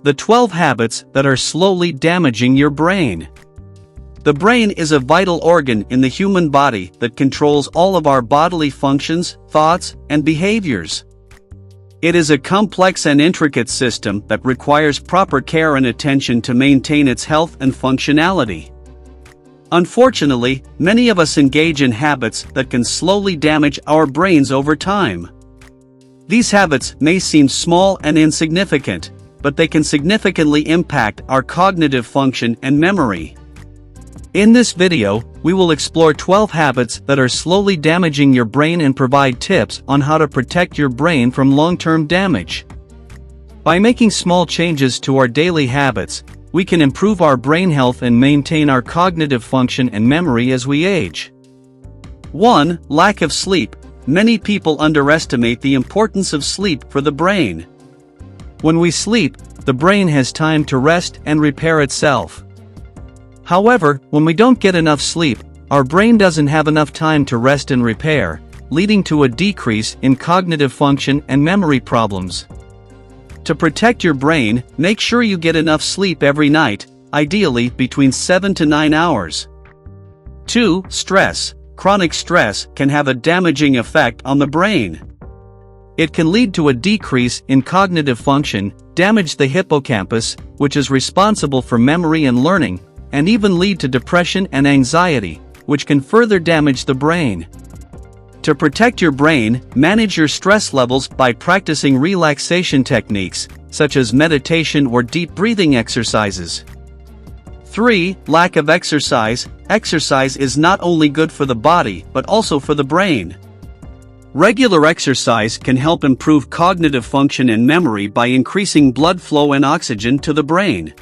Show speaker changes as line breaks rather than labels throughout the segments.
The 12 habits that are slowly damaging your brain. The brain is a vital organ in the human body that controls all of our bodily functions, thoughts, and behaviors. It is a complex and intricate system that requires proper care and attention to maintain its health and functionality. Unfortunately, many of us engage in habits that can slowly damage our brains over time. These habits may seem small and insignificant, but they can significantly impact our cognitive function and memory. In this video, we will explore 12 habits that are slowly damaging your brain and provide tips on how to protect your brain from long-term damage. By making small changes to our daily habits, we can improve our brain health and maintain our cognitive function and memory as we age. 1. Lack of sleep. Many people underestimate the importance of sleep for the brain. When we sleep, the brain has time to rest and repair itself. However, when we don't get enough sleep, our brain doesn't have enough time to rest and repair, leading to a decrease in cognitive function and memory problems. To protect your brain, make sure you get enough sleep every night, ideally between 7 to 9 hours. 2. Stress. Chronic stress can have a damaging effect on the brain. It can lead to a decrease in cognitive function, damage the hippocampus, which is responsible for memory and learning, and even lead to depression and anxiety, which can further damage the brain. To protect your brain, manage your stress levels by practicing relaxation techniques, such as meditation or deep breathing exercises. 3. Lack of exercise. Exercise is not only good for the body, but also for the brain. Regular exercise can help improve cognitive function and memory by increasing blood flow and oxygen to the brain.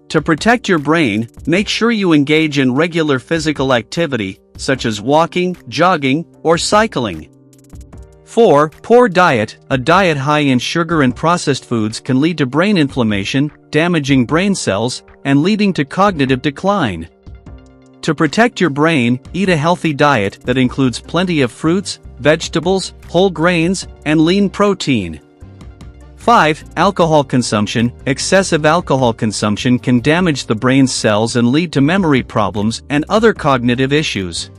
To protect your brain, make sure you engage in regular physical activity, such as walking, jogging, or cycling. 4. Poor diet. A diet high in sugar and processed foods can lead to brain inflammation, damaging brain cells, and leading to cognitive decline. To protect your brain, eat a healthy diet that includes plenty of fruits, vegetables, whole grains, and lean protein. 5. Alcohol consumption. Excessive alcohol consumption can damage the brain's cells and lead to memory problems and other cognitive issues.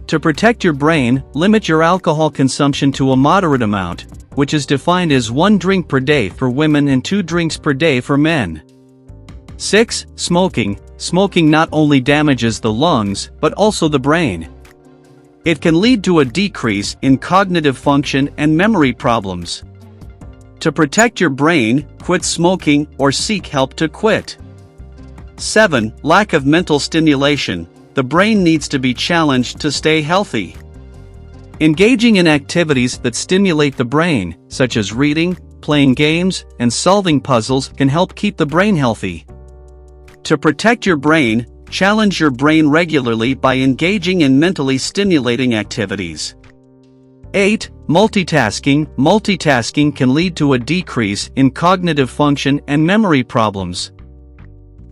To protect your brain, limit your alcohol consumption to a moderate amount, which is defined as 1 drink per day for women and 2 drinks per day for men. 6. Smoking. Smoking not only damages the lungs, but also the brain. It can lead to a decrease in cognitive function and memory problems. To protect your brain, quit smoking or seek help to quit. 7. Lack of mental stimulation. The brain needs to be challenged to stay healthy. Engaging in activities that stimulate the brain, such as reading, playing games, and solving puzzles, can help keep the brain healthy. To protect your brain, challenge your brain regularly by engaging in mentally stimulating activities. 8. Multitasking. Multitasking can lead to a decrease in cognitive function and memory problems.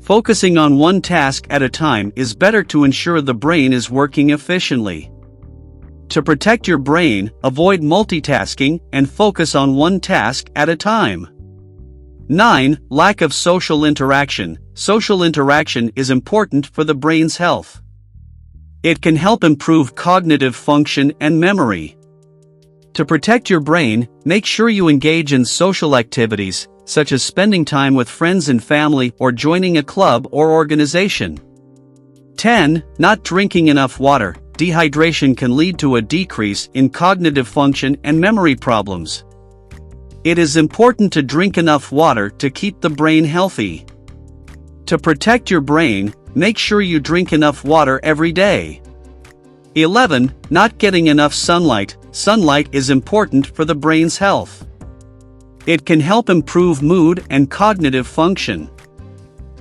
Focusing on one task at a time is better to ensure the brain is working efficiently. To protect your brain, avoid multitasking and focus on one task at a time. 9. Lack of social interaction. Social interaction is important for the brain's health. It can help improve cognitive function and memory. To protect your brain, make sure you engage in social activities, such as spending time with friends and family or joining a club or organization. 10. Not drinking enough water. Dehydration can lead to a decrease in cognitive function and memory problems. It is important to drink enough water to keep the brain healthy. To protect your brain, make sure you drink enough water every day. 11. Not getting enough sunlight. Sunlight is important for the brain's health. It can help improve mood and cognitive function.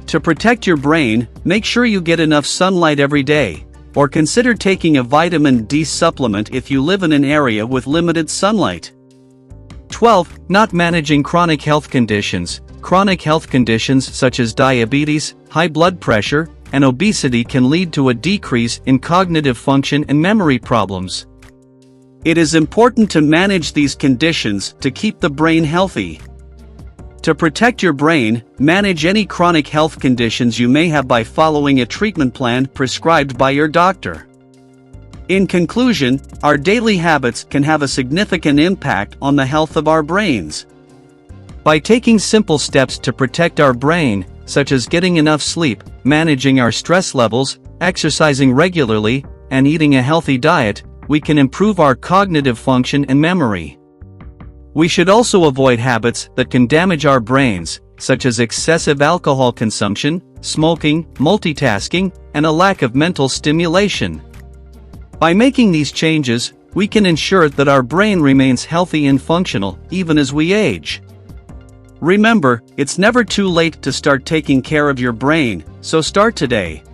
To protect your brain, make sure you get enough sunlight every day, or consider taking a vitamin D supplement if you live in an area with limited sunlight. 12. Not managing chronic health conditions. Chronic health conditions such as diabetes, high blood pressure, and obesity can lead to a decrease in cognitive function and memory problems. It is important to manage these conditions to keep the brain healthy. To protect your brain, manage any chronic health conditions you may have by following a treatment plan prescribed by your doctor. In conclusion, our daily habits can have a significant impact on the health of our brains. By taking simple steps to protect our brain, such as getting enough sleep, managing our stress levels, exercising regularly, and eating a healthy diet, we can improve our cognitive function and memory. We should also avoid habits that can damage our brains, such as excessive alcohol consumption, smoking, multitasking, and a lack of mental stimulation. By making these changes, we can ensure that our brain remains healthy and functional, even as we age. Remember, it's never too late to start taking care of your brain, so start today.